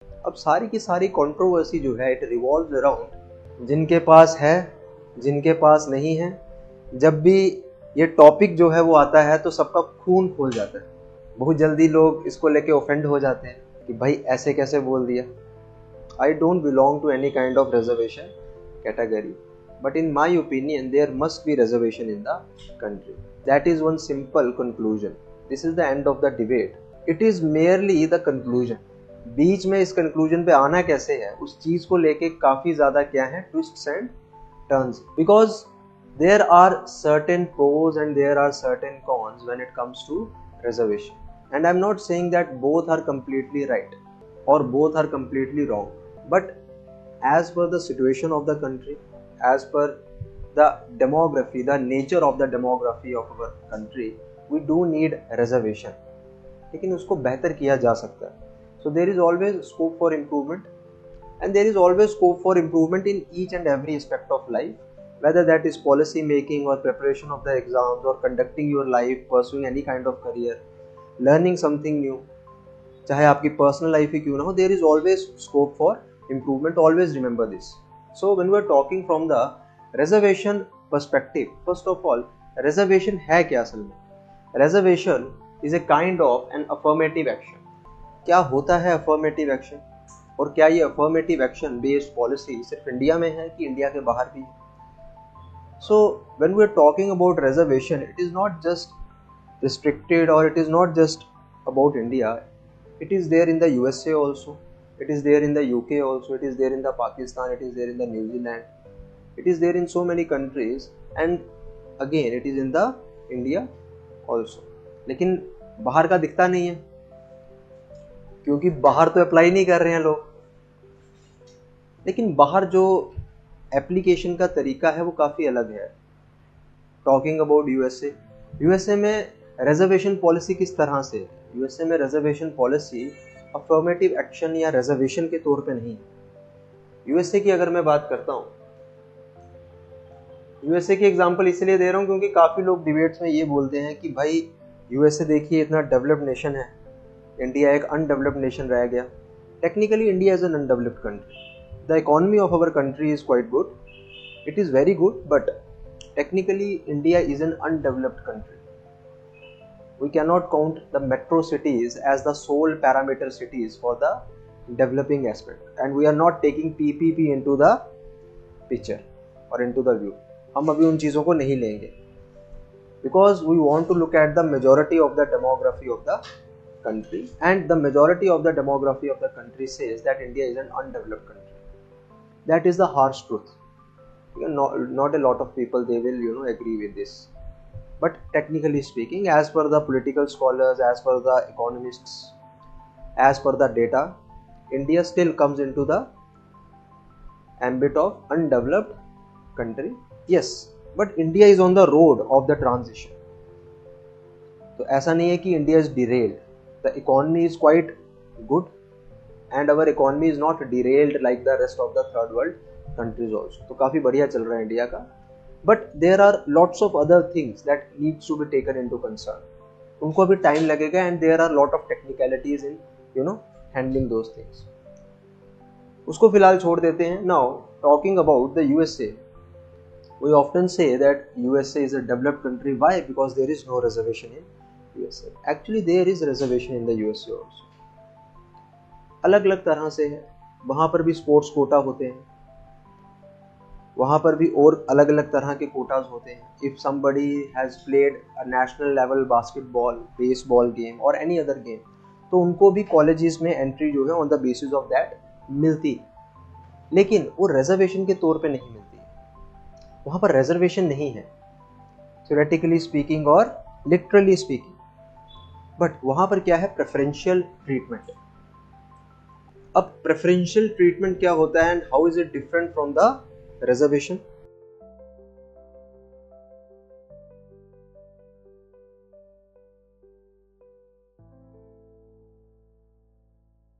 अब सारी की सारी कंट्रोवर्सी जो है इट रिवॉल्व्स अराउंड जिनके पास है, जिनके पास नहीं है। जब भी ये टॉपिक जो है वो आता है तो सबका खून खोल जाता है। बहुत जल्दी लोग इसको लेके ऑफेंड हो जाते हैं कि भाई ऐसे कैसे बोल दिया। I don't belong to any kind of reservation category, but in my opinion there must be reservation in the country. That is one simple conclusion. This is the end of the debate. It is merely the conclusion. बीच में इस conclusion पे आना कैसे है उस चीज को लेके काफी ज्यादा क्या है twists and turns, because there are certain pros and there are certain cons when it comes to reservation. And I'm not saying that both are completely right or both are completely wrong, but as per the situation of the country, as per the demography, the nature of the demography of our country, we do need reservation. लेकिन उसको बेहतर किया जा सकता है. So there is always scope for improvement, and there is always scope for improvement in each and every aspect of life, whether that is policy making or preparation of the exams or conducting your life, pursuing any kind of career, learning something new. चाहे आपकी personal life ही क्यों ना हो, there is always scope for improvement. Always remember this. So when we are talking from the reservation perspective, first of all, reservation है क्या असल में? Reservation is a kind of an affirmative action. क्या होता है affirmative action? और क्या ये affirmative action based policy सिर्फ इंडिया में है कि इंडिया के बाहर भी है? So when we are talking about reservation, it is not just restricted or it is not just about India. It is there in the USA also. It is there in the UK also. It is there in the Pakistan. It is there in the New Zealand. It is there in so many countries, and again it is in the India also. लेकिन बाहर का दिखता नहीं है क्योंकि बाहर तो apply नहीं कर रहे हैं लोग. लेकिन बाहर जो एप्लीकेशन का तरीका है वो काफ़ी अलग है. टॉकिंग अबाउट यूएसए में रिजर्वेशन पॉलिसी किस तरह से है? यूएसए में रिजर्वेशन पॉलिसी अफर्मेटिव एक्शन या रिजर्वेशन के तौर पे नहीं है. यूएसए की अगर मैं बात करता हूँ, यूएसए की एग्जांपल इसलिए दे रहा हूँ क्योंकि काफ़ी लोग डिबेट्स में ये बोलते हैं कि भाई यूएसए देखिए इतना डेवलप्ड नेशन है, इंडिया एक अनडेवलप्ड नेशन रह गया. Technically India is an undeveloped country. The economy of our country is quite good. It is very good, but technically India is an undeveloped country. We cannot count the metro cities as the sole parameter cities for the developing aspect, and we are not taking PPP into the picture or into the view. हम अभी उन चीज़ों को नहीं लेंगे because we want to look at the majority of the demography of the country, and the majority of the demography of the country says that India is an undeveloped country. That is the harsh truth. Not a lot of people they will agree with this, but technically speaking, as per the political scholars, as per the economists, as per the data, India still comes into the ambit of undeveloped country. Yes, but India is on the road of the transition. तो ऐसा नहीं है कि India is derailed. The economy is quite good and our economy is not derailed like the rest of the third world countries also. तो काफ़ी बढ़िया चल रहा है इंडिया का, but there are lots of other things that needs to be taken into concern. उनको अभी time लगेगा and there are lot of technicalities in handling those things. उसको फिलहाल छोड़ देते हैं. Now talking about the USA, we often say that USA is a developed country. Why? Because there is no reservation in USA. Actually there is reservation in the USA also. अलग अलग तरह से है. वहाँ पर भी स्पोर्ट्स कोटा होते हैं, वहाँ पर भी और अलग अलग तरह के कोटाज होते हैं. If somebody has played a national level basketball, baseball game और एनी अदर गेम, तो उनको भी कॉलेजेस में एंट्री जो है on the basis of that मिलती, लेकिन वो रिजर्वेशन के तौर पे नहीं मिलती. वहाँ पर रिजर्वेशन नहीं है थ्योरेटिकली स्पीकिंग और लिटरली स्पीकिंग, बट वहाँ पर क्या है? Preferential treatment. अब प्रेफरेंशियल ट्रीटमेंट क्या होता है and how is it different from the reservation?